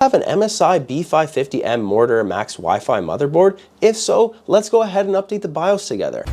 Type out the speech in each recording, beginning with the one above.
Have an MSI B550M MORTAR Max Wi-Fi motherboard? If so, let's go ahead and update the BIOS together.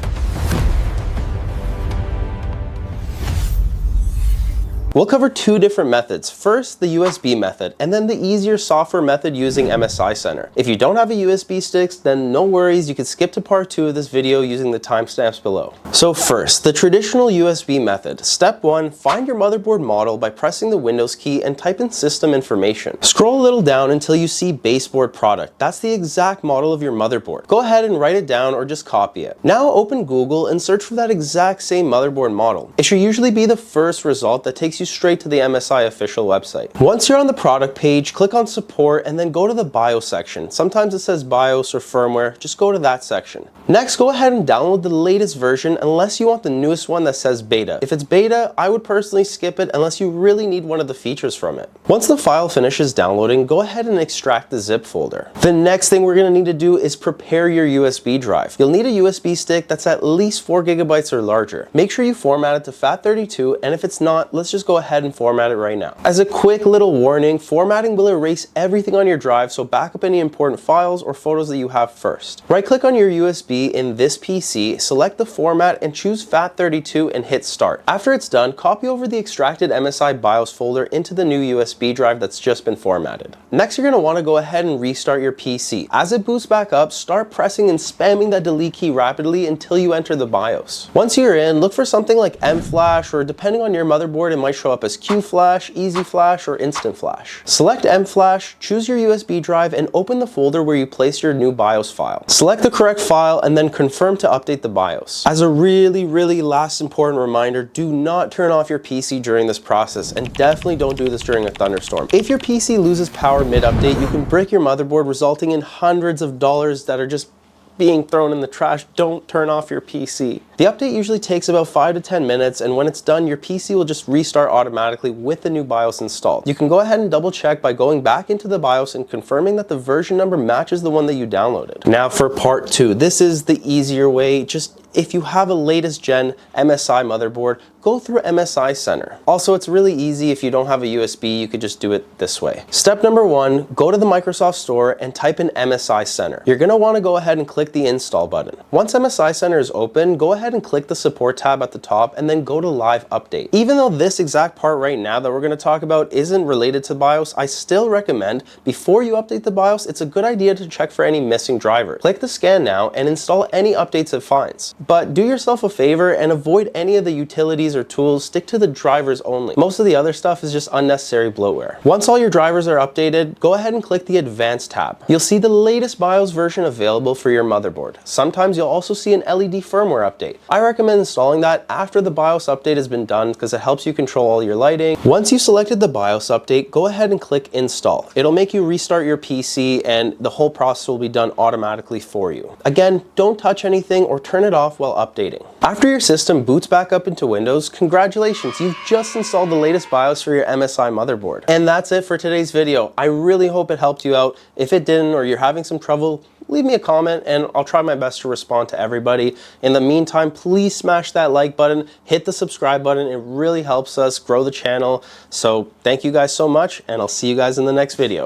We'll cover two different methods. First, the USB method, and then the easier software method using MSI Center. If you don't have a USB stick, then no worries, you can skip to part 2 of this video using the timestamps below. So first, the traditional USB method. Step 1, find your motherboard model by pressing the Windows key and type in system information. Scroll a little down until you see baseboard product. That's the exact model of your motherboard. Go ahead and write it down or just copy it. Now open Google and search for that exact same motherboard model. It should usually be the first result that takes you straight to the MSI official website. Once you're on the product page, click on support and then go to the BIOS section. Sometimes it says BIOS or firmware, just go to that section. Next, go ahead and download the latest version unless you want the newest one that says beta. If it's beta, I would personally skip it unless you really need one of the features from it. Once the file finishes downloading, go ahead and extract the zip folder. The next thing we're going to need to do is prepare your USB drive. You'll need a USB stick that's at least 4 GB or larger. Make sure you format it to FAT32, and if it's not, let's just go ahead and format it right now. As a quick little warning, formatting will erase everything on your drive, so back up any important files or photos that you have first. Right click on your USB in this PC, select the format and choose FAT32 and hit start. After it's done, copy over the extracted MSI BIOS folder into the new USB drive that's just been formatted. Next, you're going to want to go ahead and restart your PC. As it boots back up, start pressing and spamming that delete key rapidly until you enter the BIOS. Once you're in, look for something like M-Flash, or depending on your motherboard, it might show up as Q-Flash, Easy Flash, or Instant Flash. Select M-Flash, choose your USB drive, and open the folder where you place your new BIOS file. Select the correct file and then confirm to update the BIOS. As a really last important reminder, do not turn off your PC during this process, and definitely don't do this during a thunderstorm. If your PC loses power mid-update, you can break your motherboard, resulting in hundreds of dollars that are just being thrown in the trash. Don't turn off your PC. The update usually takes about 5 to 10 minutes, and when it's done, your PC will just restart automatically with the new BIOS installed. You can go ahead and double check by going back into the BIOS and confirming that the version number matches the one that you downloaded. Now for part 2, this is the easier way. Just if you have a latest gen MSI motherboard, go through MSI Center. Also, it's really easy. If you don't have a USB, you could just do it this way. Step number 1, go to the Microsoft Store and type in MSI Center. You're going to want to go ahead and click the install button. Once MSI Center is open, go ahead and click the support tab at the top and then go to live update. Even though this exact part right now that we're going to talk about isn't related to BIOS, I still recommend before you update the BIOS, it's a good idea to check for any missing drivers. Click the scan now and install any updates it finds. But do yourself a favor and avoid any of the utilities or tools. Stick to the drivers only. Most of the other stuff is just unnecessary bloatware. Once all your drivers are updated, go ahead and click the Advanced tab. You'll see the latest BIOS version available for your motherboard. Sometimes you'll also see an LED firmware update. I recommend installing that after the BIOS update has been done because it helps you control all your lighting. Once you selected the BIOS update, go ahead and click Install. It'll make you restart your PC and the whole process will be done automatically for you. Again, don't touch anything or turn it off while updating. After your system boots back up into Windows, congratulations, you've just installed the latest BIOS for your MSI motherboard. And that's it for today's video. I really hope it helped you out. If it didn't, or you're having some trouble, leave me a comment and I'll try my best to respond to everybody. In the meantime, please smash that like button, hit the subscribe button. It really helps us grow the channel. So thank you guys so much, and I'll see you guys in the next video.